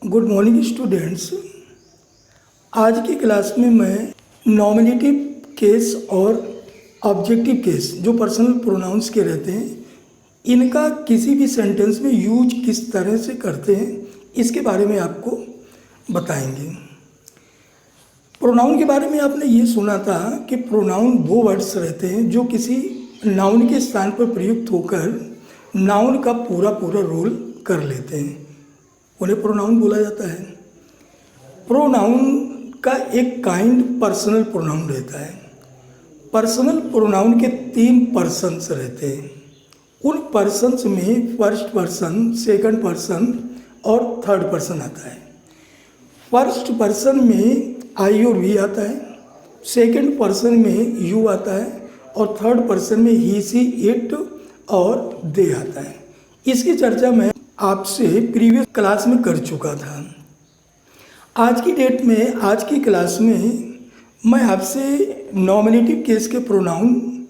Good morning students. आज की class में मैं नॉमिनेटिव केस और ऑब्जेक्टिव केस जो पर्सनल प्रोनाउंस के रहते हैं इनका किसी भी सेंटेंस में यूज किस तरह से करते हैं इसके बारे में आपको बताएंगे। प्रोनाउन के बारे में आपने ये सुना था कि प्रोनाउन वो वर्ड्स रहते हैं जो किसी नाउन के स्थान पर प्रयुक्त होकर नाउन का पूरा रोल कर लेते हैं, उन्हें प्रोनाउन बोला जाता है। प्रोनाउन का एक काइंड पर्सनल प्रोनाउन रहता है। पर्सनल प्रोनाउन के 3 पर्सन्स रहते हैं। उन पर्सन्स में फर्स्ट पर्सन, सेकंड पर्सन और थर्ड पर्सन आता है। फर्स्ट पर्सन में आई और वी आता है, सेकंड पर्सन में यू आता है और थर्ड पर्सन में ही, सी, इट और दे आता है। इसकी चर्चा मैं आपसे प्रीवियस क्लास में कर चुका था। आज की डेट में, आज की क्लास में मैं आपसे नॉमिनेटिव केस के प्रोनाउन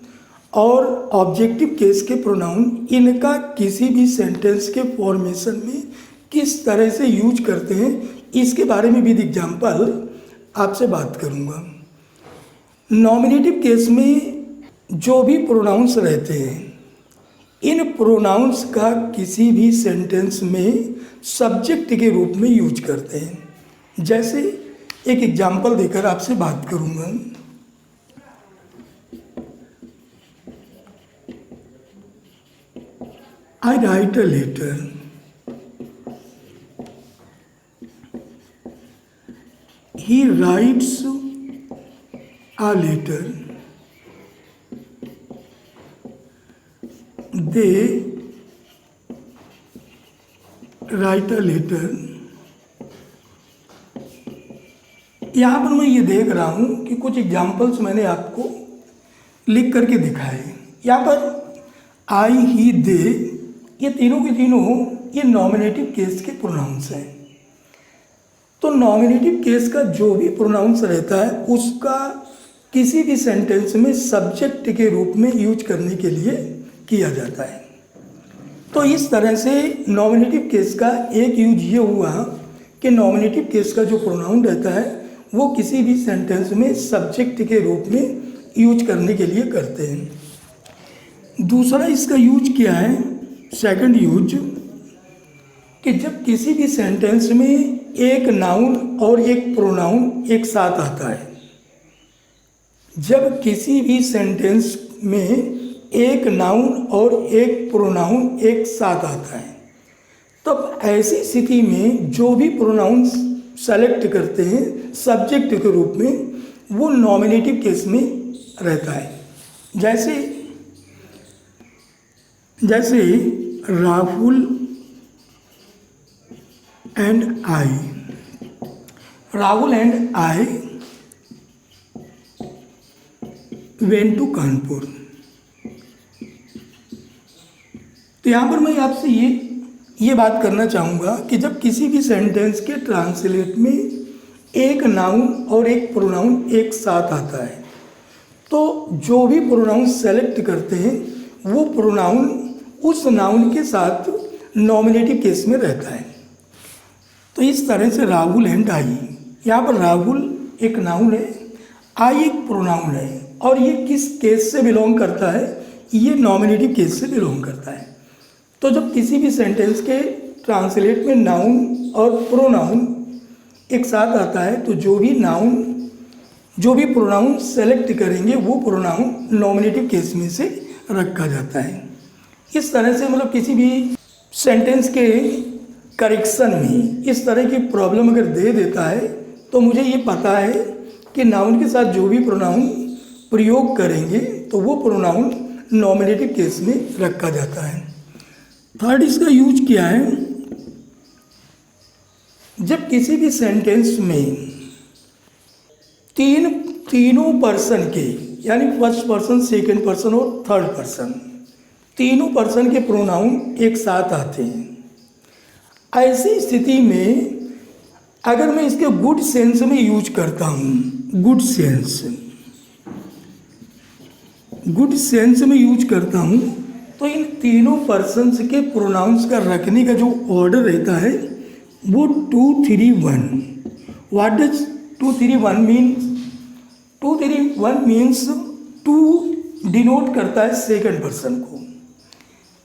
और ऑब्जेक्टिव केस के प्रोनाउन इनका किसी भी सेंटेंस के फॉर्मेशन में किस तरह से यूज करते हैं इसके बारे में विद एग्जाम्पल आपसे बात करूंगा। नॉमिनेटिव केस में जो भी प्रोनाउंस रहते हैं इन प्रोनाउंस का किसी भी सेंटेंस में सब्जेक्ट के रूप में यूज करते हैं। जैसे एक एग्जाम्पल देकर आपसे बात करूंगा। I write a letter. He writes a letter. They write a letter. यहाँ पर मैं ये देख रहा हूँ कि कुछ एग्जाम्पल्स मैंने आपको लिख करके दिखाए। यहाँ पर आई, ही, दे ये तीनों के तीनों ये नॉमिनेटिव केस के प्रोनाउंस हैं। तो नॉमिनेटिव केस का जो भी प्रोनाउंस रहता है उसका किसी भी सेंटेंस में सब्जेक्ट के रूप में यूज करने के लिए किया जाता है। तो इस तरह से नॉमिनेटिव केस का एक यूज ये हुआ कि नॉमिनेटिव केस का जो प्रोनाउन रहता है वो किसी भी सेंटेंस में सब्जेक्ट के रूप में यूज करने के लिए करते हैं। दूसरा इसका यूज क्या है, सेकंड यूज, कि जब किसी भी सेंटेंस में एक नाउन और एक प्रोनाउन एक साथ आता है, जब किसी भी सेंटेंस में एक नाउन और एक प्रोनाउन एक साथ आता है तब ऐसी स्थिति में जो भी प्रोनाउंस सेलेक्ट करते हैं सब्जेक्ट के रूप में वो नॉमिनेटिव केस में रहता है। जैसे Rahul and I. Rahul and I went to Kanpur. तो यहाँ पर मैं आपसे ये बात करना चाहूँगा कि जब किसी भी सेंटेंस के ट्रांसलेट में एक नाउन और एक प्रोनाउन एक साथ आता है तो जो भी प्रोनाउन सेलेक्ट करते हैं वो प्रोनाउन उस नाउन के साथ नॉमिनेटिव केस में रहता है। तो इस तरह से राहुल एंड आई, यहाँ पर राहुल एक नाउन है, आई एक प्रोनाउन है और ये किस केस से बिलोंग करता है, ये नॉमिनेटिव केस से बिलोंग करता है। तो जब किसी भी सेंटेंस के ट्रांसलेट में नाउन और प्रोनाउन एक साथ आता है तो जो भी प्रोनाउन सेलेक्ट करेंगे वो प्रोनाउन नॉमिनेटिव केस में से रखा जाता है। इस तरह से मतलब किसी भी सेंटेंस के करेक्शन में इस तरह की प्रॉब्लम अगर दे देता है तो मुझे ये पता है कि नाउन के साथ जो भी प्रोनाउन प्रयोग करेंगे तो वो प्रोनाउन नॉमिनेटिव केस में रखा जाता है। थर्ड इसका यूज क्या है, जब किसी भी सेंटेंस में तीनों पर्सन के यानी फर्स्ट पर्सन, सेकंड पर्सन और थर्ड पर्सन तीनों पर्सन के प्रोनाउन एक साथ आते हैं। ऐसी स्थिति में अगर मैं इसके गुड सेंस में यूज करता हूँ, गुड सेंस में यूज करता हूँ तो इन तीनों पर्सन्स के प्रोनाउंस का रखने का जो ऑर्डर रहता है वो 231, what does 231 mean? 231 means 2 denote करता है सेकंड पर्सन को,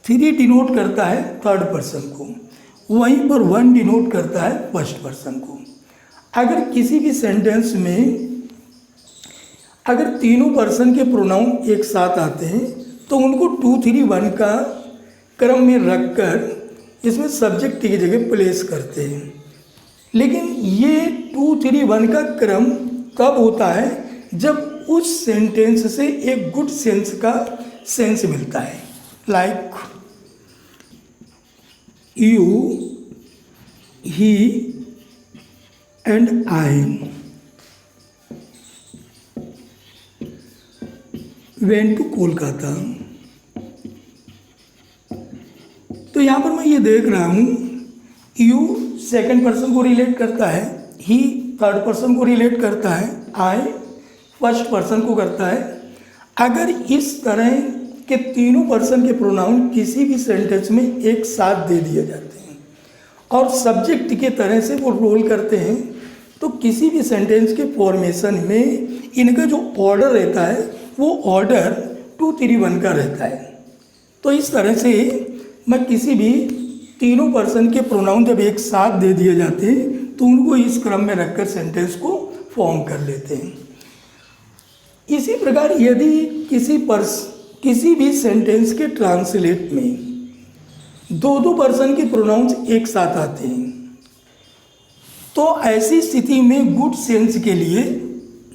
3 डिनोट करता है थर्ड पर्सन को, वहीं पर 1 डिनोट करता है फर्स्ट पर्सन को। अगर किसी भी सेंटेंस में अगर तीनों पर्सन के प्रोनाउन एक साथ आते हैं तो उनको 2, 3, 1 का क्रम में रखकर इसमें सब्जेक्ट की जगह प्लेस करते हैं। लेकिन ये 2, 3, 1 का क्रम कब होता है? जब उस सेंटेंस से एक गुड सेंस का सेंस मिलता है। Like you, he and I went to Kolkata. तो यहाँ पर मैं ये देख रहा हूँ, यू सेकंड पर्सन को रिलेट करता है, ही थर्ड पर्सन को रिलेट करता है, आई फर्स्ट पर्सन को करता है। अगर इस तरह के तीनों पर्सन के प्रोनाउन किसी भी सेंटेंस में एक साथ दे दिए जाते हैं और सब्जेक्ट के तरह से वो रोल करते हैं, तो किसी भी सेंटेंस के फॉर्मेशन में इनका जो ऑर्डर रहता है वो ऑर्डर 2, 3, 1 का रहता है। तो इस तरह से मैं किसी भी तीनों पर्सन के प्रोनाउन जब एक साथ दे दिए जाते हैं तो उनको इस क्रम में रखकर सेंटेंस को फॉर्म कर लेते हैं। इसी प्रकार यदि किसी भी सेंटेंस के ट्रांसलेट में 2 पर्सन के प्रोनाउंस एक साथ आते हैं तो ऐसी स्थिति में गुड सेंस के लिए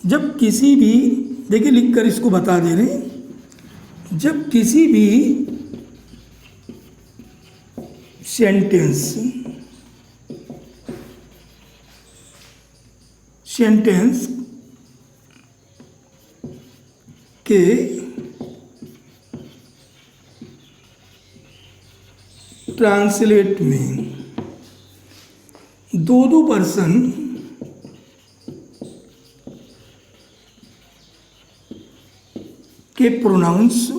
जब किसी भी, देखिए लिखकर इसको बता दे रहे हैं, जब किसी भी सेंटेंस के ट्रांसलेट में 2 पर्सन के प्रोनाउंस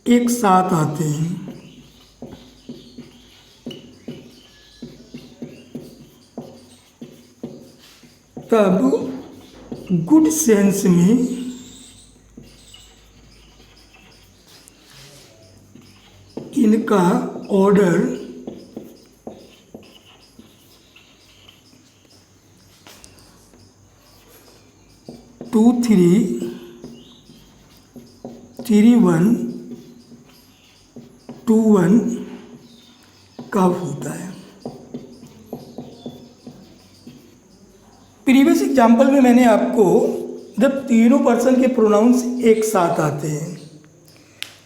एक साथ आते हैं तब गुड सेंस में इनका ऑर्डर टू, 3, 1, 2, 1 कब होता है। प्रीवियस एग्जाम्पल में मैंने आपको जब तीनों पर्सन के प्रोनाउंस एक साथ आते हैं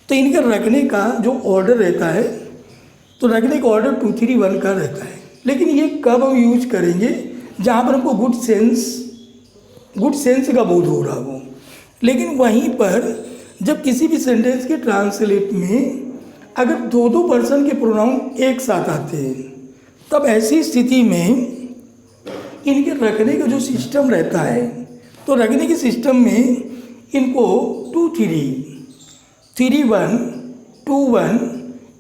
तो इनका रखने का जो ऑर्डर रहता है, तो रखने का ऑर्डर 2, 3, 1 का रहता है। लेकिन ये कब हम यूज करेंगे? जहाँ पर हमको गुड सेंस का बोध हो रहा हो। लेकिन वहीं पर जब किसी भी सेंटेंस के ट्रांसलेट में अगर 2 पर्सन के प्रोनाउन एक साथ आते हैं तब ऐसी स्थिति में इनके रखने का जो सिस्टम रहता है, तो रखने के सिस्टम में इनको 2, 3, 1, 2, 1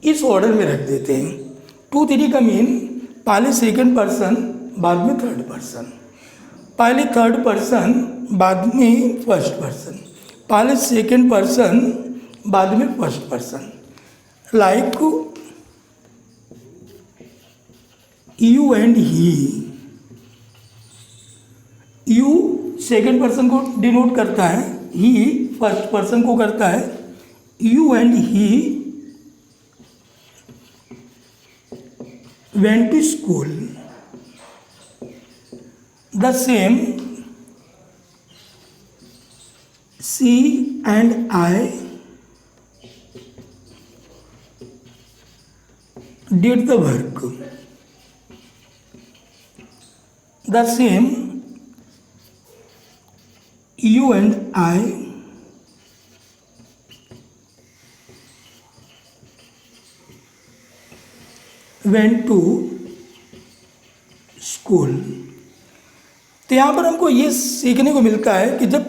इस ऑर्डर में रख देते हैं। 2, 3 का मीन पहले सेकंड पर्सन बाद में थर्ड पर्सन, पहले थर्ड पर्सन बाद में फर्स्ट पर्सन, पहले सेकंड पर्सन बाद में first person. Like you and he, you second person को डिनोट करता है, ही फर्स्ट पर्सन को करता है। You and he went to school. The same she and I did the work. The same you and I went to school. तो यहाँ पर हमको ये सीखने को मिलता है कि जब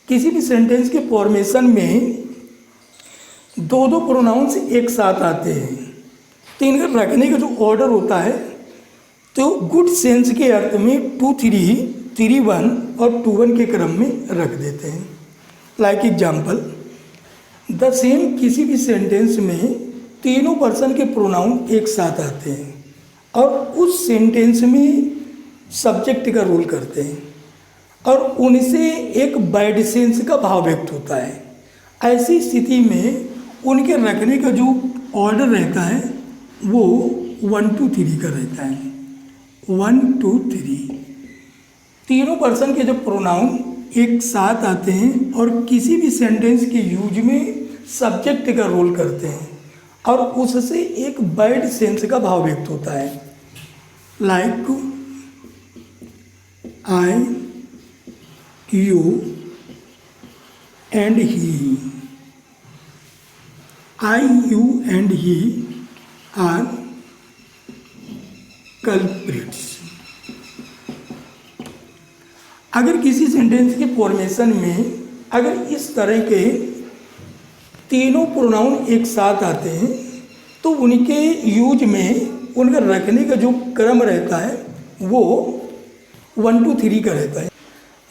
किसी भी सेंटेंस के फॉर्मेशन में दो दो प्रोनाउंस एक साथ आते हैं तो इनका रखने का जो ऑर्डर होता है तो गुड सेंस के अर्थ में 2 3 3 1 और 2 1 के क्रम में रख देते हैं। लाइक एग्जाम्पल, द सेम किसी भी सेंटेंस में तीनों पर्सन के प्रोनाउन एक साथ आते हैं और उस सेंटेंस में सब्जेक्ट का रोल करते हैं और उनसे एक बैड सेंस का भाव व्यक्त होता है। ऐसी स्थिति में उनके रखने का जो ऑर्डर रहता है वो 1 2 3 का रहता है। 1 2 3 तीनों पर्सन के जब प्रोनाउन एक साथ आते हैं और किसी भी सेंटेंस के यूज में सब्जेक्ट का रोल करते हैं और उससे एक बैड सेंस का भाव व्यक्त होता है। Like I, you and he. I, you and he are culprits. अगर किसी सेंटेंस के फॉर्मेशन में अगर इस तरह के तीनों प्रोनाउन एक साथ आते हैं तो उनके यूज में उनका रखने का जो क्रम रहता है वो 1 2 3 का रहता है।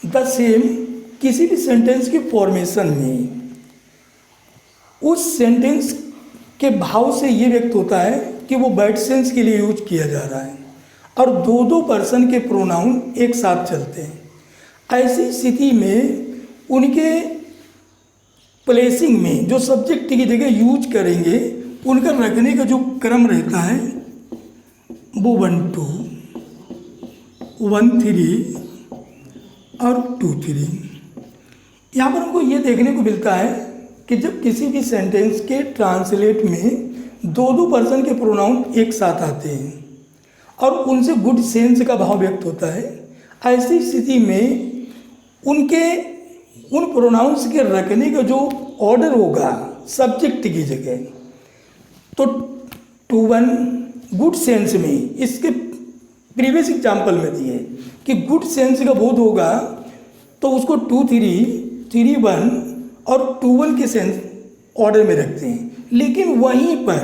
द सेम किसी भी सेंटेंस के फॉर्मेशन में उस सेंटेंस के भाव से ये व्यक्त होता है कि वो बैड सेंस के लिए यूज किया जा रहा है और दो दो पर्सन के प्रोनाउन एक साथ चलते हैं। ऐसी स्थिति में उनके प्लेसिंग में जो सब्जेक्ट की जगह यूज करेंगे उनका रखने का जो क्रम रहता है वो 1 2 1 3 और 2 3। यहाँ पर हमको ये देखने को मिलता है कि जब किसी भी सेंटेंस के ट्रांसलेट में दो दो पर्सन के प्रोनाउन एक साथ आते हैं और उनसे गुड सेंस का भाव व्यक्त होता है, ऐसी स्थिति में उन प्रोनाउंस के रखने का जो ऑर्डर होगा सब्जेक्ट की जगह तो 2 1 गुड सेंस में, इसके प्रीवियस एग्जाम्पल में दिए कि गुड सेंस का बोध होगा तो उसको 2 3 3 1 और 2 1 के सेंस ऑर्डर में रखते हैं। लेकिन वहीं पर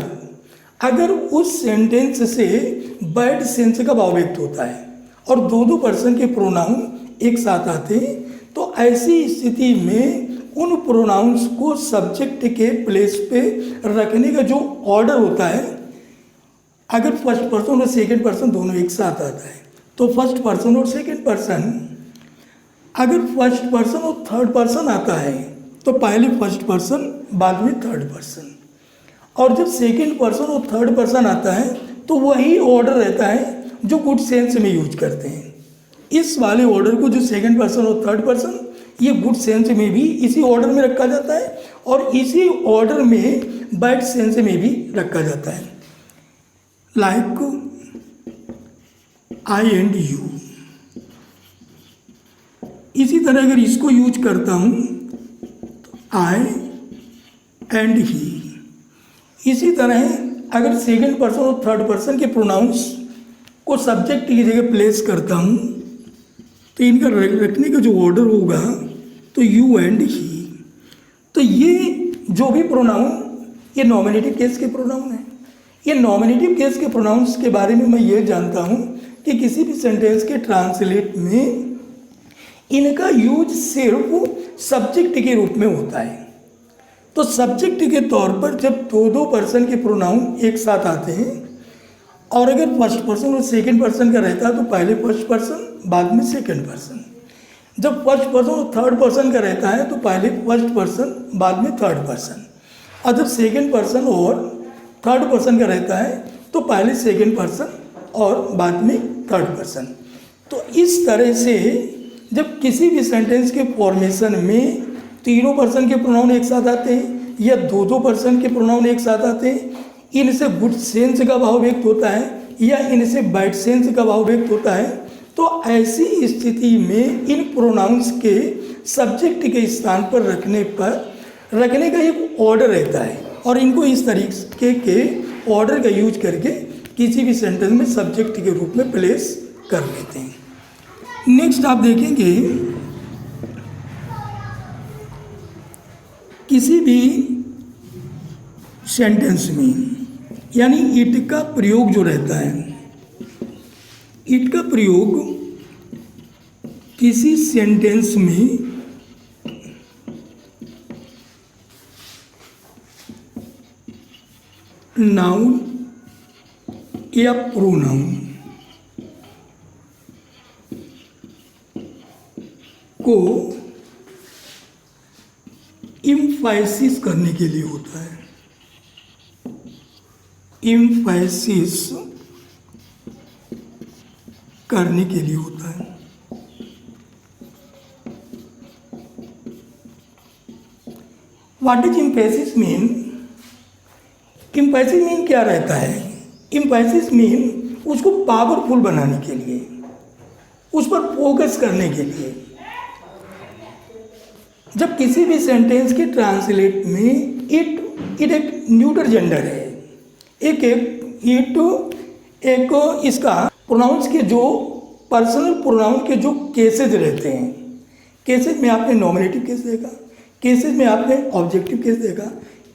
अगर उस सेंटेंस से बैड सेंस का भाव व्यक्त होता है और दो दो पर्सन के प्रोनाउन एक साथ आते हैं तो ऐसी स्थिति में उन प्रोनाउंस को सब्जेक्ट के प्लेस पे रखने का जो ऑर्डर होता है, अगर फर्स्ट पर्सन और सेकंड पर्सन दोनों एक साथ आता है तो फर्स्ट पर्सन और सेकंड पर्सन, अगर फर्स्ट पर्सन और थर्ड पर्सन आता है तो पहले फर्स्ट पर्सन बाद में थर्ड पर्सन, और जब सेकंड पर्सन और थर्ड पर्सन आता है तो वही ऑर्डर रहता है जो गुड सेंस में यूज करते हैं। इस वाले ऑर्डर को जो सेकंड पर्सन और थर्ड पर्सन, ये गुड सेंस में भी इसी ऑर्डर में रखा जाता है और इसी ऑर्डर में बैड सेंस में भी रखा जाता है। Like I and you. इसी तरह अगर इसको यूज करता हूँ तो आई एंड ही। इसी तरह अगर सेकंड पर्सन और थर्ड पर्सन के प्रोनाउंस को सब्जेक्ट की जगह प्लेस करता हूँ तो इनका रखने का जो ऑर्डर होगा तो यू एंड ही। तो ये जो भी प्रोनाउन, ये नॉमिनेटिव केस के प्रोनाउन है। ये नॉमिनेटिव केस के प्रोनाउंस के बारे में मैं ये जानता हूँ कि किसी भी सेंटेंस के ट्रांसलेट में इनका यूज सिर्फ सब्जेक्ट के रूप में होता है। तो सब्जेक्ट के तौर पर जब दो दो पर्सन के प्रोनाउन एक साथ आते हैं और अगर फर्स्ट पर्सन और सेकंड पर्सन का रहता है तो पहले फर्स्ट पर्सन बाद में सेकंड पर्सन, जब फर्स्ट पर्सन और थर्ड पर्सन का रहता है तो पहले फर्स्ट पर्सन बाद में थर्ड पर्सन, और जब सेकंड पर्सन और थर्ड पर्सन का रहता है तो पहले सेकंड पर्सन और बाद में थर्ड पर्सन। तो इस तरह से जब किसी भी सेंटेंस के फॉर्मेशन में तीनों पर्सन के प्रोनाउन एक साथ आते हैं या दो दो पर्सन के प्रोनाउन एक साथ आते हैं, इनसे गुड सेंस का भाव व्यक्त होता है या इनसे बैड सेंस का भाव व्यक्त होता है, तो ऐसी स्थिति में इन प्रोनाउंस के सब्जेक्ट के स्थान पर रखने का एक ऑर्डर रहता है और इनको इस तरीके के ऑर्डर का यूज करके किसी भी सेंटेंस में सब्जेक्ट के रूप में प्लेस कर लेते हैं। नेक्स्ट आप देखेंगे किसी भी सेंटेंस में, यानी इट का प्रयोग जो रहता है, इट का प्रयोग किसी सेंटेंस में नाउन या प्रोनाउन को इम्फासिस करने के लिए होता है। इम्फासिस करने के लिए होता है। What is emphasis mean? Emphasis mean क्या रहता है? इम्फेसिस मीन उसको पावरफुल बनाने के लिए, उस पर फोकस करने के लिए। जब किसी भी सेंटेंस के ट्रांसलेट में इट एक न्यूटर जेंडर है, एक इसका प्रोनाउंस के जो पर्सनल प्रोनाउन के जो केसेज रहते हैं, केसेज में आपने नॉमिनेटिव केस देखा, केसेज में आपने ऑब्जेक्टिव केस देखा,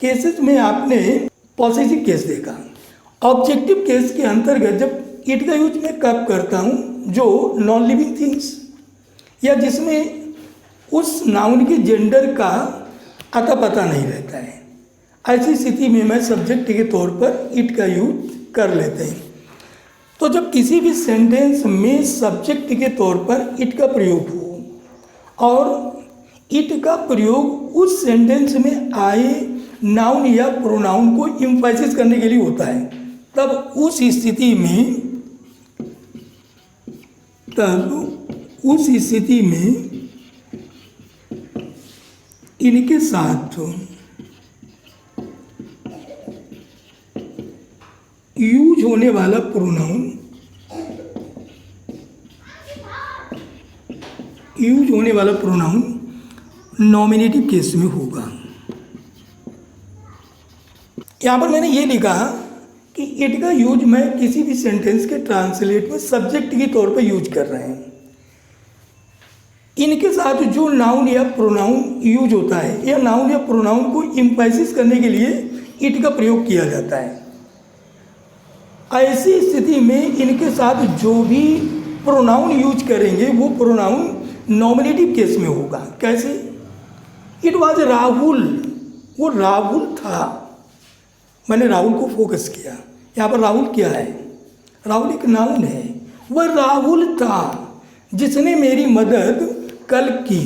केसेज में आपने पॉसेसिव केस देखा। ऑब्जेक्टिव केस के अंतर्गत जब इट का यूज मैं कब करता हूँ, जो नॉन लिविंग थिंग्स या जिसमें उस नाउन के जेंडर का अता पता नहीं रहता है, ऐसी स्थिति में मैं सब्जेक्ट के तौर पर इट का यूज कर लेते हैं। तो जब किसी भी सेंटेंस में सब्जेक्ट के तौर पर इट का प्रयोग हो और इट का प्रयोग उस सेंटेंस में आए नाउन या प्रोनाउन को इम्फेसिस करने के लिए होता है, तब उस स्थिति में इनके साथ यूज होने वाला प्रोनाउन नॉमिनेटिव केस में होगा। यहाँ पर मैंने ये लिखा कि इट का यूज मैं किसी भी सेंटेंस के ट्रांसलेट में सब्जेक्ट के तौर पर यूज कर रहे हैं। इनके साथ जो नाउन या प्रोनाउन यूज होता है या नाउन या प्रोनाउन को इम्फेसिस करने के लिए इट का प्रयोग किया जाता है। ऐसी स्थिति में इनके साथ जो भी प्रोनाउन यूज करेंगे वो प्रोनाउन नॉमिनेटिव केस में होगा। कैसे? इट वाज राहुल, वो राहुल था। मैंने राहुल को फोकस किया। यहाँ पर राहुल क्या है? राहुल एक नाउन है। वह राहुल था जिसने मेरी मदद कल की।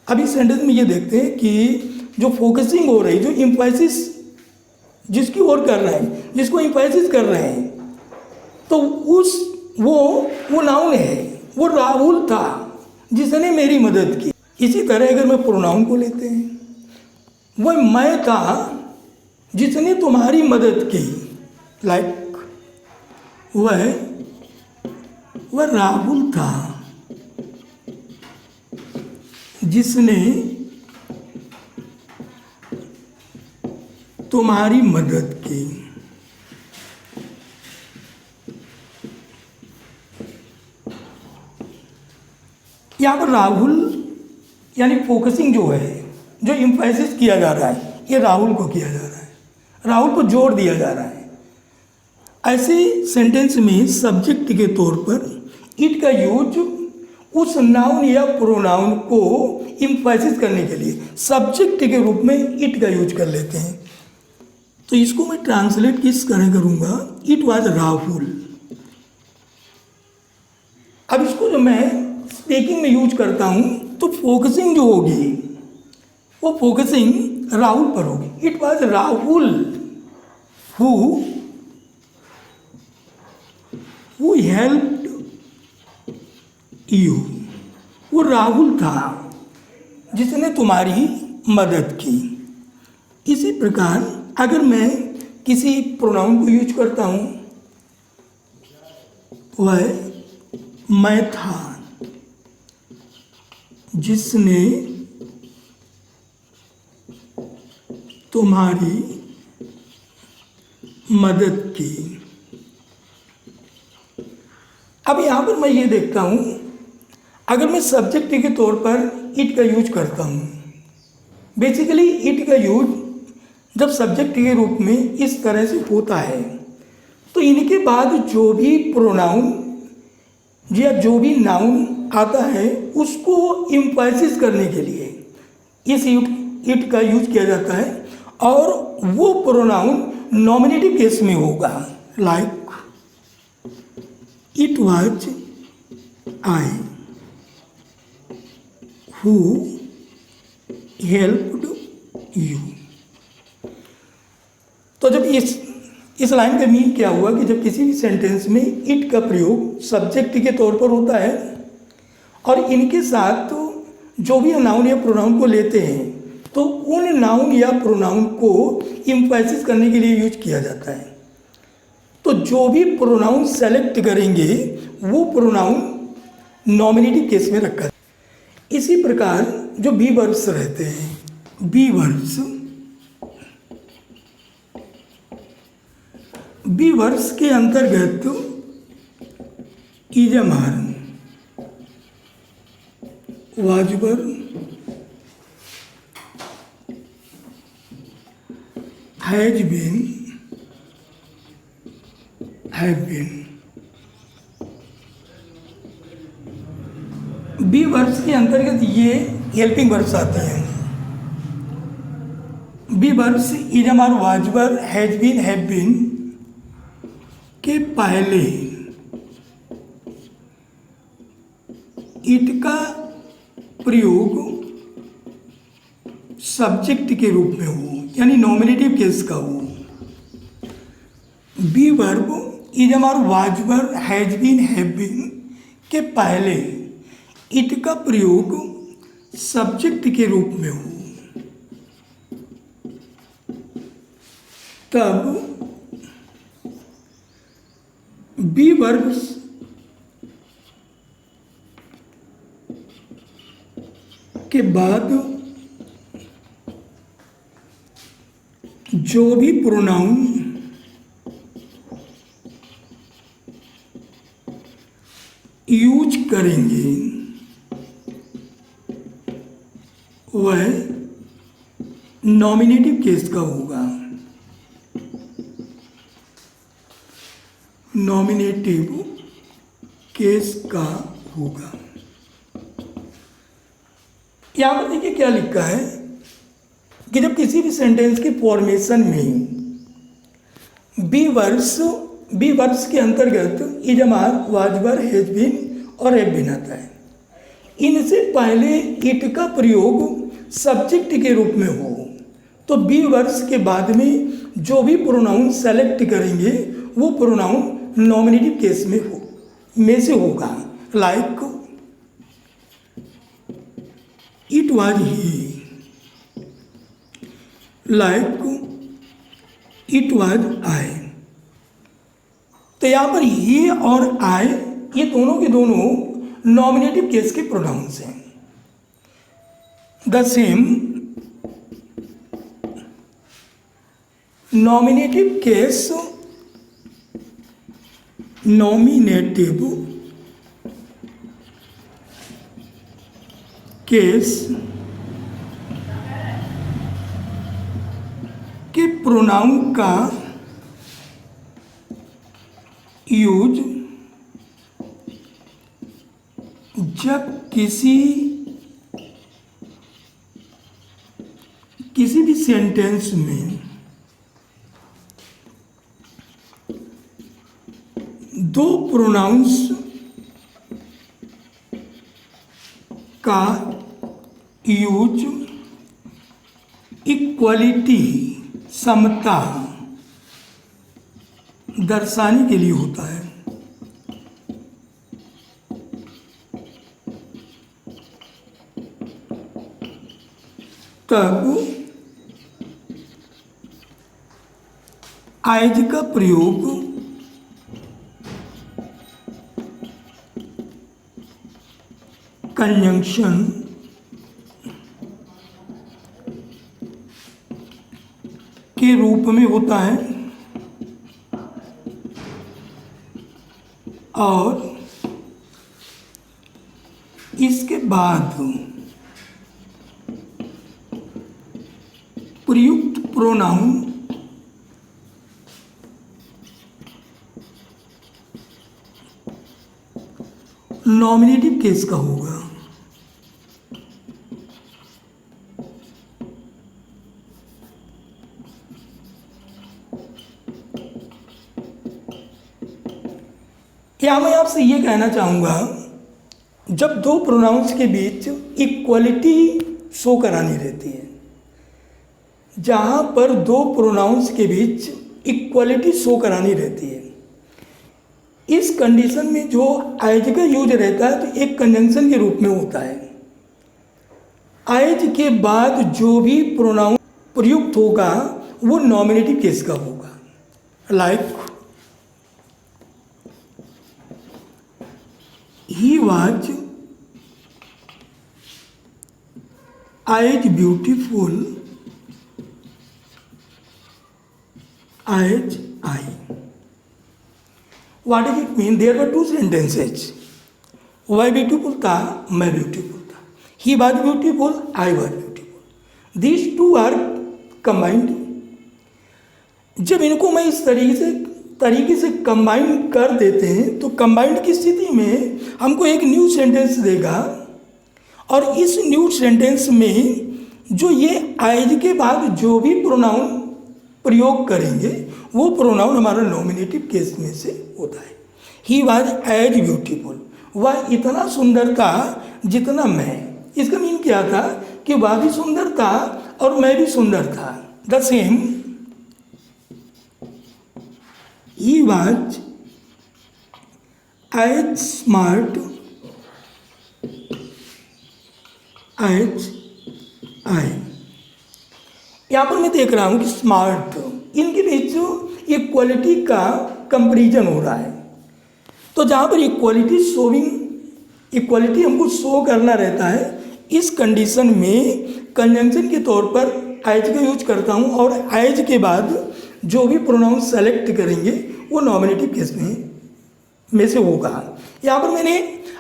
अभी सेंटेंस में ये देखते हैं कि जो फोकसिंग हो रही, जो इम्फेसिस जिसकी ओर कर रहे हैं, जिसको इम्फेसिस कर रहे हैं, तो वो नाउन है। वो राहुल था जिसने मेरी मदद की। इसी तरह अगर मैं प्रोनाउन को लेते हैं, वह मैं था जिसने तुम्हारी मदद की। लाइक वह राहुल था जिसने तुम्हारी मदद की। यहाँ पर राहुल यानी फोकसिंग जो है, जो इम्फेसिस किया जा रहा है, ये राहुल को किया जा रहा है, राहुल को जोर दिया जा रहा है। ऐसे सेंटेंस में सब्जेक्ट के तौर पर इट का यूज उस नाउन या प्रोनाउन को इम्फेसिस करने के लिए सब्जेक्ट के रूप में इट का यूज कर लेते हैं। तो इसको मैं ट्रांसलेट किस तरह करूँगा? It was Rahul. अब इसको जो मैं स्पीकिंग में यूज करता हूँ तो फोकसिंग जो होगी वो फोकसिंग राहुल पर होगी। It was Rahul who helped you. वो राहुल था जिसने तुम्हारी मदद की। इसी प्रकार अगर मैं किसी प्रोनाउन को यूज करता हूँ, वह मैं था जिसने तुम्हारी मदद की। अब यहाँ पर मैं ये देखता हूँ, अगर मैं सब्जेक्ट के तौर पर इट का यूज करता हूँ, बेसिकली इट का यूज जब सब्जेक्ट के रूप में इस तरह से होता है तो इनके बाद जो भी प्रोनाउन या जो भी नाउन आता है उसको एम्फसाइज करने के लिए इस इट का यूज किया जाता है, और वो प्रोनाउन नॉमिनेटिव केस में होगा। Like it was I who helped you. तो जब इस लाइन का मीन क्या हुआ कि जब किसी भी सेंटेंस में इट का प्रयोग सब्जेक्ट के तौर पर होता है और इनके साथ तो जो भी नाउन या प्रोनाउन को लेते हैं तो उन नाउन या प्रोनाउन को एम्फसाइज करने के लिए यूज किया जाता है। तो जो भी प्रोनाउन सेलेक्ट करेंगे वो प्रोनाउन नॉमिनेटिव केस में रखा है। इसी प्रकार जो बी वर्ब्स रहते हैं, बी वर्ब्स के अंतर्गत is am are, was were, has been, have been. Be verbs के अंतर्गत ये हेल्पिंग वर्ब्स आते हैं। Be verbs is am are, was were, has been, have been के पहले इट का प्रयोग सब्जेक्ट के रूप में हो, यानी नॉमिनेटिव केस का हो। Be verb is am are, was were, has been, have been के पहले इट का प्रयोग सब्जेक्ट के रूप में हो, तब बी वर्ब्स के बाद जो भी प्रोनाउन यूज करेंगे वह नॉमिनेटिव केस का होगा। नॉमिनेटिव केस का होगा। यहाँ पर देखिए क्या लिखा है कि जब किसी भी सेंटेंस के फॉर्मेशन में बी वर्ब्स के अंतर्गत इजमार, वाजबर, हैज बीन और हैव बीन आता है, इनसे पहले इट का प्रयोग सब्जेक्ट के रूप में हो तो बी वर्ब्स के बाद में जो भी प्रोनाउन सेलेक्ट करेंगे वो प्रोनाउन नॉमिनेटिव केस में से होगा। Like it was he, like it was I. तो यहाँ पर ही और आई ये दोनों के दोनों नॉमिनेटिव केस के प्रोनाउंस हैं। The same nominative case, nominative case के प्रोनाउन का यूज जब किसी भी सेंटेंस में दो प्रोनाउंस का यूज इक्वलिटी, समता दर्शाने के लिए होता है। तब आइज का प्रयोग कंजंक्शन के रूप में होता है और इसके बाद प्रयुक्त प्रोनाउन नॉमिनेटिव केस का होगा। क्या मैं आपसे ये कहना चाहूँगा, जब दो प्रोनाउंस के बीच इक्वलिटी शो करानी रहती है, जहाँ पर दो प्रोनाउंस के बीच इक्वलिटी शो करानी रहती है, इस कंडीशन में जो एज का यूज रहता है तो एक कंजंक्शन के रूप में होता है। एज के बाद जो भी प्रोनाउन प्रयुक्त होगा वो नॉमिनेटिव केस का होगा। Like he was as beautiful as I. What does it mean? There were two sentences. वह ब्यूटीफुल था, मैं ब्यूटीफुल था। He was beautiful, I was beautiful. These two are combined. जब इनको मैं इस तरीके से कंबाइन कर देते हैं तो कंबाइंड की स्थिति में हमको एक न्यू सेंटेंस देगा, और इस न्यू सेंटेंस में जो ये एज के बाद जो भी प्रोनाउन प्रयोग करेंगे वो प्रोनाउन हमारा नॉमिनेटिव केस में से होता है। ही वॉज एज ब्यूटीफुल, वह इतना सुंदर था जितना मैं। इसका मीन क्या था कि वह भी सुंदर था और मैं भी सुंदर था। The same he was as smart as I. यहाँ पर मैं देख रहा हूँ कि स्मार्ट, इनके बीच जो इक्वलिटी का कंपैरिजन हो रहा है। तो जहाँ पर इक्वलिटी हमको शो करना रहता है, इस कंडीशन में कंजंक्शन के तौर पर एज का यूज करता हूँ, और एज के बाद जो भी प्रोनाउन सेलेक्ट करेंगे वो नॉमिनेटिव केस में से होगा। यहाँ पर मैंने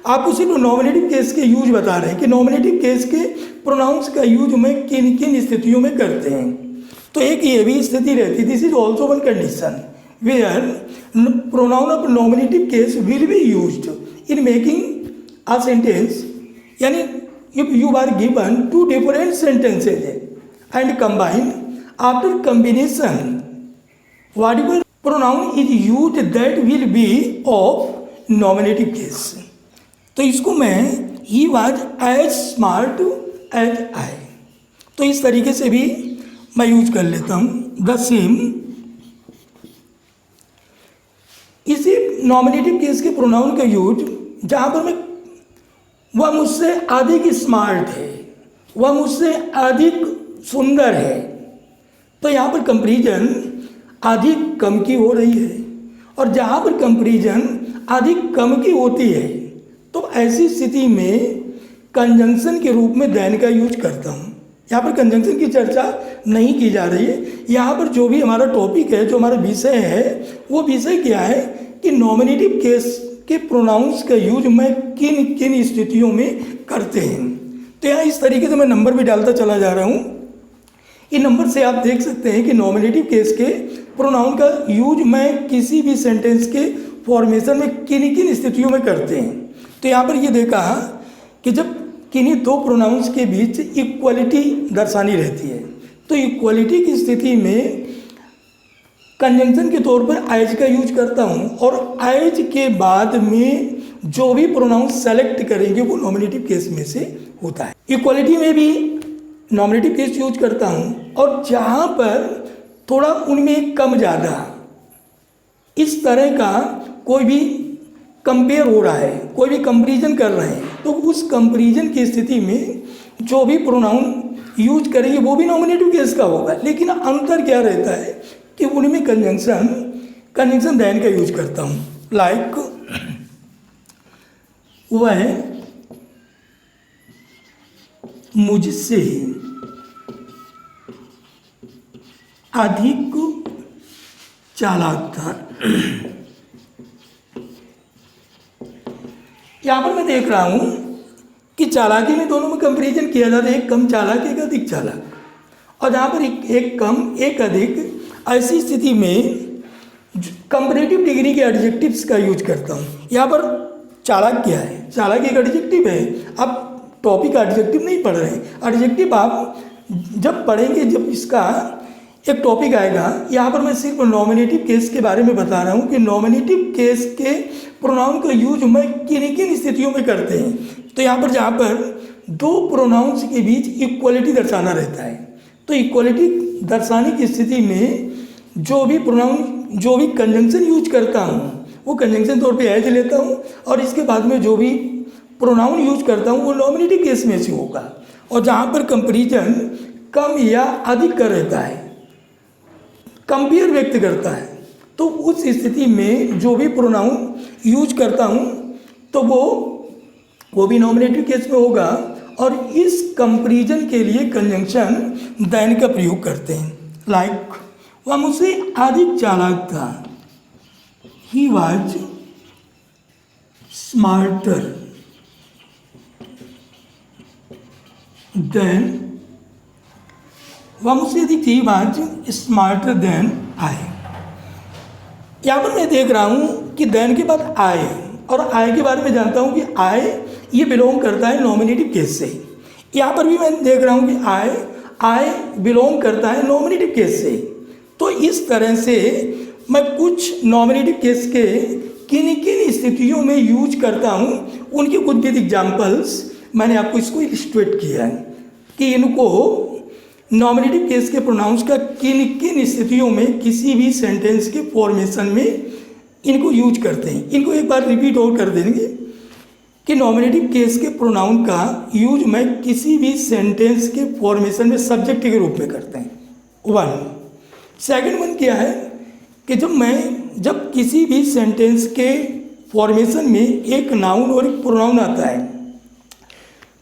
आपको सिर्फ नॉमिनेटिव केस के यूज बता रहे हैं कि नॉमिनेटिव केस के प्रोनाउंस का यूज में किन किन स्थितियों में करते हैं। तो एक ये भी स्थिति रहती है, this is also one condition where pronoun of nominative case will be used in making a sentence. यानी if you are given two different sentences and combine, after combination whatever pronoun is used that will be of nominative case. तो इसको मैं he was as smart as I, तो इस तरीके से भी मैं यूज कर लेता हूँ। द सेम, इसी नॉमिनेटिव केस के प्रोनाउन का यूज जहाँ पर मैं वह मुझसे अधिक स्मार्ट है, वह मुझसे अधिक सुंदर है, तो यहाँ पर कंपैरिजन अधिक कम की हो रही है, और जहाँ पर कंपैरिजन अधिक कम की होती है तो ऐसी स्थिति में कंजंक्शन के रूप में देन का यूज करता हूँ। यहाँ पर कंजंक्शन की चर्चा नहीं की जा रही है। यहाँ पर जो भी हमारा टॉपिक है, जो हमारा विषय है, वो विषय क्या है कि नॉमिनेटिव केस के प्रोनाउंस का यूज मैं किन किन स्थितियों में करते हैं। तो यहाँ इस तरीके से मैं नंबर भी डालता चला जा रहा हूँ। इन नंबर से आप देख सकते हैं कि नॉमिनेटिव केस के प्रोनाउन का यूज मैं किसी भी सेंटेंस के फॉर्मेशन में किन किन स्थितियों में करते हैं। तो यहाँ पर ये देखा कि जब किन्हीं दो प्रोनाउंस के बीच इक्वलिटी दर्शानी रहती है, तो इक्वलिटी की स्थिति में कंजंक्शन के तौर पर एज का यूज करता हूँ, और एज के बाद में जो भी प्रोनाउन सेलेक्ट करेंगे वो नॉमिनेटिव केस में से होता है। इक्वलिटी में भी नॉमिनेटिव केस यूज करता हूँ, और जहाँ पर थोड़ा उनमें कम ज़्यादा इस तरह का कोई भी कंपेयर हो रहा है, कोई भी कंपैरिजन कर रहे हैं, तो उस कंपैरिजन की स्थिति में जो भी प्रोनाउन यूज करेंगे वो भी नॉमिनेटिव केस का होगा। लेकिन अंतर क्या रहता है कि उनमें कंजंक्शन देन का यूज करता हूँ। लाइक वह मुझसे अधिक चालाक था। यहाँ पर मैं देख रहा हूँ कि चालाकी में दोनों में कंपैरिजन किया जाता है, एक कम चालाक एक अधिक चालाक, और जहाँ पर एक कम एक अधिक, ऐसी स्थिति में कंपैरेटिव डिग्री के एडजेक्टिव्स का यूज करता हूँ। यहाँ पर चालाक क्या है, चालाक एक एडजेक्टिव है। आप टॉपिक एडजेक्टिव नहीं पढ़ रहे हैं, एडजेक्टिव आप जब पढ़ेंगे, जब इसका एक टॉपिक आएगा। यहाँ पर मैं सिर्फ नॉमिनेटिव केस के बारे में बता रहा हूँ कि नॉमिनेटिव केस के प्रोनाउन का यूज मैं किन किन स्थितियों में करते हैं। तो यहाँ पर जहाँ पर दो प्रोनाउंस के बीच इक्वलिटी दर्शाना रहता है, तो इक्वलिटी दर्शाने की स्थिति में जो भी प्रोनाउन, जो भी कंजंक्शन यूज करता हूँ वो कंजंक्शन तौर पे एज लेता हूँ, और इसके बाद में जो भी प्रोनाउन यूज करता हूँ वो नॉमिनेटिव केस में से होगा। और जहाँ पर कंपैरिजन कम या अधिक का रहता है, कंपेयर व्यक्त करता है, तो उस स्थिति में जो भी प्रोनाउन यूज करता हूँ तो वो भी नॉमिनेटिव केस में होगा। और इस कंपैरिजन के लिए कंजंक्शन देन का प्रयोग करते हैं। लाइक वह मुझसे अधिक चालाक था, ही वॉज स्मार्टर देन, वह मुझसे अधिक थी, वॉज स्मार्टर देन आई। यहाँ पर मैं देख रहा हूँ कि देन के बाद आई, और आई के बारे में जानता हूँ कि आई ये बिलोंग करता है नॉमिनेटिव केस से। यहाँ पर भी मैं देख रहा हूँ कि आई बिलोंग करता है नॉमिनेटिव केस से। तो इस तरह से मैं कुछ नॉमिनेटिव केस के किन किन स्थितियों में यूज करता हूँ, उनके कुछ भी एग्जाम्पल्स मैंने आपको इसको इलस्ट्रेट किया है कि इनको नॉमिनेटिव केस के प्रोनाउंस का किन किन स्थितियों में किसी भी सेंटेंस के फॉर्मेशन में इनको यूज करते हैं। इनको एक बार रिपीट और कर देंगे कि नॉमिनेटिव केस के प्रोनाउन का यूज मैं किसी भी सेंटेंस के फॉर्मेशन में सब्जेक्ट के रूप में करते हैं। वन सेकंड वन क्या है कि जब किसी भी सेंटेंस के फॉर्मेशन में एक नाउन और एक प्रोनाउन आता है,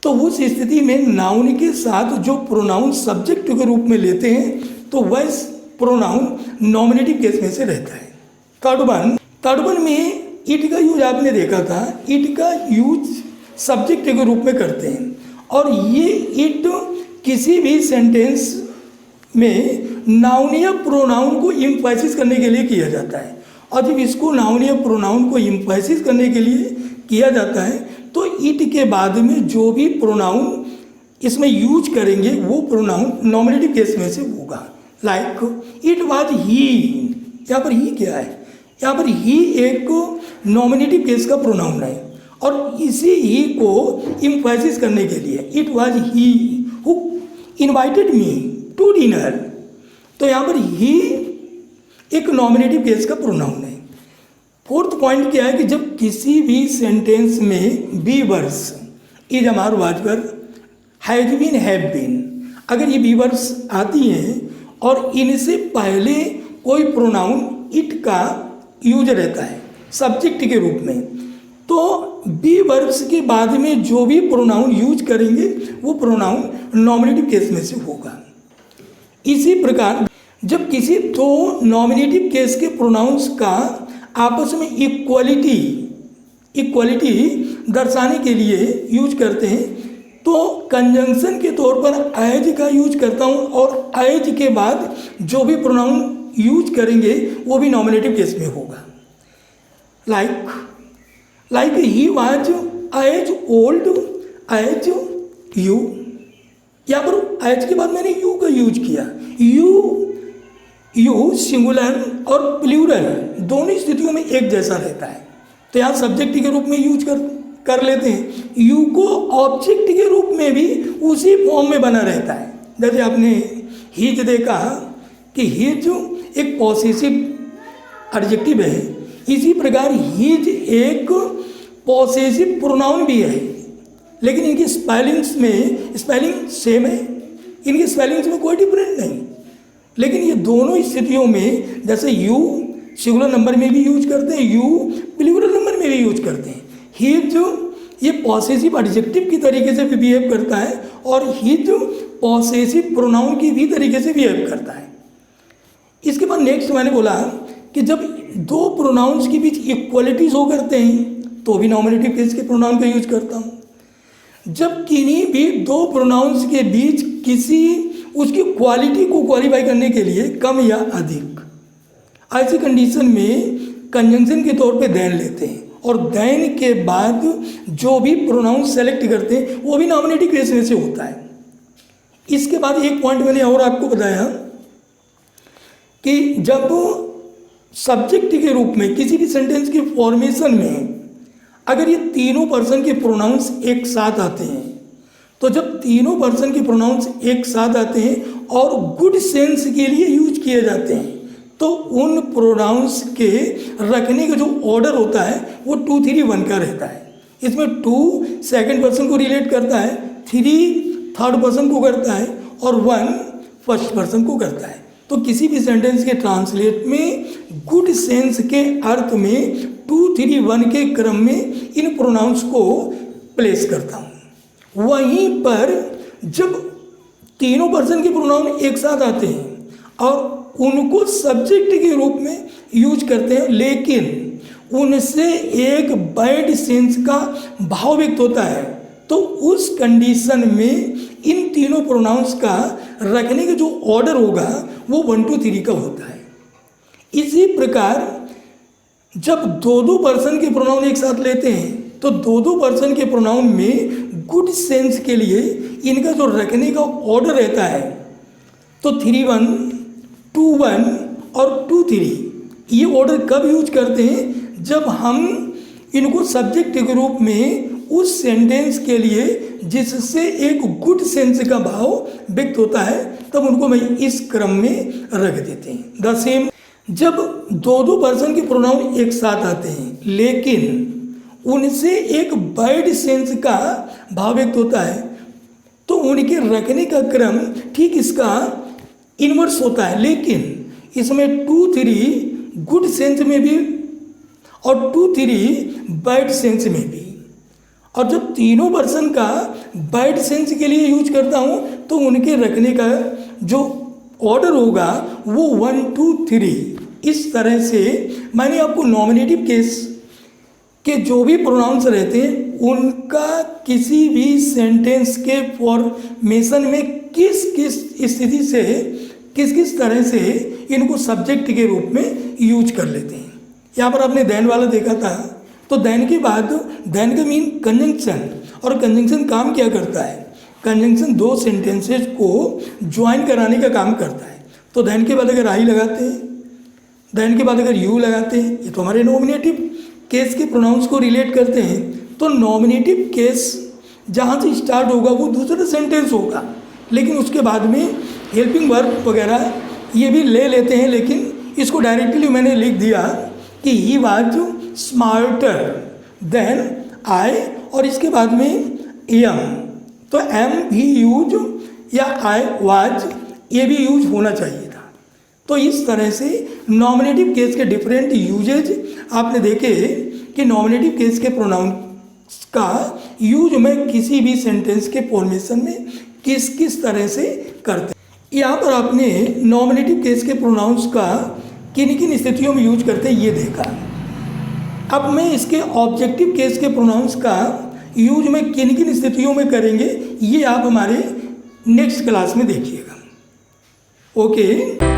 तो उस स्थिति में नाउन के साथ जो प्रोनाउन सब्जेक्ट के रूप में लेते हैं तो वह प्रोनाउन नॉमिनेटिव केस में से रहता है। थर्ड वन में इट का यूज आपने देखा था, इट का यूज सब्जेक्ट के रूप में करते हैं, और ये इट किसी भी सेंटेंस में नाउन या प्रोनाउन को इम्फेसिस करने के लिए किया जाता है। और जब इसको नाउन या प्रोनाउन को इम्फेसिस करने के लिए किया जाता है तो इट के बाद में जो भी प्रोनाउन इसमें यूज करेंगे वो प्रोनाउन नॉमिनेटिव केस में से होगा। लाइक इट वाज ही, यहाँ पर ही क्या है, यहाँ पर ही एक नॉमिनेटिव केस का प्रोनाउन है, और इसी ही को इम्फेसिस करने के लिए it was he who invited me to dinner, तो यहाँ पर ही एक नॉमिनेटिव केस का प्रोनाउन है। फोर्थ पॉइंट क्या है कि जब किसी भी सेंटेंस में be words is am was पर हैज बीन हैव बीन, अगर ये बी वर्ड्स आती हैं और इनसे पहले कोई प्रोनाउन इट का यूज रहता है सब्जेक्ट के रूप में, तो बी वर्ब्स के बाद में जो भी प्रोनाउन यूज करेंगे वो प्रोनाउन नॉमिनेटिव केस में से होगा। इसी प्रकार जब किसी दो नॉमिनेटिव केस के प्रोनाउंस का आपस में इक्वलिटी दर्शाने के लिए यूज करते हैं तो कंजंक्शन के तौर पर एज का यूज करता हूँ, और एज के बाद जो भी प्रोनाउन यूज करेंगे वो भी नॉमिनेटिव केस में होगा। Like he was as old as you, यहाँ पर एज के बाद मैंने यू का यूज किया। यू सिंगुलर और प्लूरल दोनों स्थितियों में एक जैसा रहता है, तो यहाँ सब्जेक्ट के रूप में यूज कर लेते हैं। यू को ऑब्जेक्ट के रूप में भी उसी फॉर्म में बना रहता है। जैसे आपने हीज देखा कि हीज एक पॉसेसिव एडजेक्टिव है, इसी प्रकार हीज एक पॉसेसिव प्रोनाउन भी है, लेकिन इनकी स्पेलिंग सेम है, इनकी स्पेलिंग्स में कोई डिफरेंस नहीं। लेकिन ये दोनों स्थितियों में जैसे यू सिंगुलर नंबर में भी यूज करते हैं, यू प्लूरल नंबर में भी यूज करते हैं। हिज ये पॉसेसिव एडजेक्टिव की तरीके से भी बिहेव करता है और हिज पॉसेसिव प्रोनाउन की भी तरीके से बिहेव करता है। इसके बाद नेक्स्ट मैंने बोला कि जब दो प्रोनाउंस के बीच इक्वलिटी शो करते हैं तो भी नॉमिनेटिव केस के प्रोनाउन का यूज करता हूँ। जब किन्हीं भी दो प्रोनाउंस के बीच किसी उसकी क्वालिटी को क्वालिफाई करने के लिए कम या अधिक। ऐसी कंडीशन में कंजंक्शन के तौर पे देन लेते हैं और देन के बाद जो भी प्रोनाउन सेलेक्ट करते हैं वो भी नॉमिनेटिव केस में से होता है। इसके बाद एक पॉइंट मैंने और आपको बताया कि जब सब्जेक्ट के रूप में किसी भी सेंटेंस की फॉर्मेशन में अगर ये तीनों पर्सन के प्रोनाउंस एक साथ आते हैं, तो जब तीनों पर्सन के प्रोनाउंस एक साथ आते हैं और गुड सेंस के लिए यूज किए जाते हैं, तो उन प्रोनाउंस के रखने का जो ऑर्डर होता है वो 2, 3, 1 का रहता है। इसमें 2 सेकंड पर्सन को रिलेट करता है, 3 थर्ड पर्सन को करता है और 1 फर्स्ट पर्सन को करता है। तो किसी भी सेंटेंस के ट्रांसलेट में गुड सेंस के अर्थ में 2, 3, 1 के क्रम में इन प्रोनाउंस को प्लेस करता हूँ। वहीं पर जब तीनों पर्सन के प्रोनाउन एक साथ आते हैं और उनको सब्जेक्ट के रूप में यूज करते हैं, लेकिन उनसे एक बैड सेंस का भाव व्यक्त होता है, तो उस कंडीशन में इन तीनों प्रोनाउंस का रखने का जो ऑर्डर होगा वो 1, 2, 3 का होता है। इसी प्रकार जब 2 पर्सन के प्रोनाउन एक साथ लेते हैं तो 2 पर्सन के प्रोनाउन में गुड सेंस के लिए इनका जो रखने का ऑर्डर रहता है, तो 3, 1, 2, 1 और 2, 3 ये ऑर्डर कब यूज करते हैं? जब हम इनको सब्जेक्ट के रूप में उस सेंटेंस के लिए जिससे एक गुड सेंस का भाव व्यक्त होता है, तब उनको मैं इस क्रम में रख देते हैं। द सेम जब 2 पर्सन के प्रोनाउन एक साथ आते हैं लेकिन उनसे एक बैड सेंस का भाव व्यक्त होता है, तो उनके रखने का क्रम ठीक इसका इन्वर्स होता है, लेकिन इसमें 2, 3 गुड सेंस में भी और 2, 3 बैड सेंस में भी। और जब तीनों पर्सन का बैड सेंस के लिए यूज करता हूँ तो उनके रखने का जो ऑर्डर होगा वो 1, 2, 3 इस तरह से मैंने आपको नॉमिनेटिव केस के जो भी प्रोनाउंस रहते हैं उनका किसी भी सेंटेंस के फॉर्मेशन में किस किस स्थिति से किस किस तरह से इनको सब्जेक्ट के रूप में यूज कर लेते हैं। यहाँ पर आपने देन वाला देखा था, तो देन के बाद देन का मीन कंजंक्शन, और कंजंक्शन काम क्या करता है? कंजंक्शन 2 सेंटेंसेस को ज्वाइन कराने का काम करता है। तो देन के बाद अगर आई लगाते हैं, देन के बाद अगर यू लगाते हैं, ये तो हमारे नॉमिनेटिव केस के प्रोनाउंस को रिलेट करते हैं। तो नॉमिनेटिव केस जहाँ से स्टार्ट होगा वो दूसरा सेंटेंस होगा, लेकिन उसके बाद में हेल्पिंग वर्ब वगैरह ये भी ले लेते हैं, लेकिन इसको डायरेक्टली मैंने लिख दिया कि he was smarter than I, और इसके बाद में एम, तो एम भी यूज या आई वाज ये भी यूज होना चाहिए था। तो इस तरह से नॉमिनेटिव केस के डिफरेंट यूजेज आपने देखे कि नॉमिनेटिव केस के प्रोनाउन का यूज मैं किसी भी सेंटेंस के फॉर्मेशन में किस किस तरह से करते हैं। यहाँ पर आपने नॉमिनेटिव केस के प्रोनाउंस का किन किन स्थितियों में यूज करते हैं ये देखा। अब मैं इसके ऑब्जेक्टिव केस के प्रोनाउंस का यूज में किन किन स्थितियों में करेंगे ये आप हमारे नेक्स्ट क्लास में देखिएगा। ओके।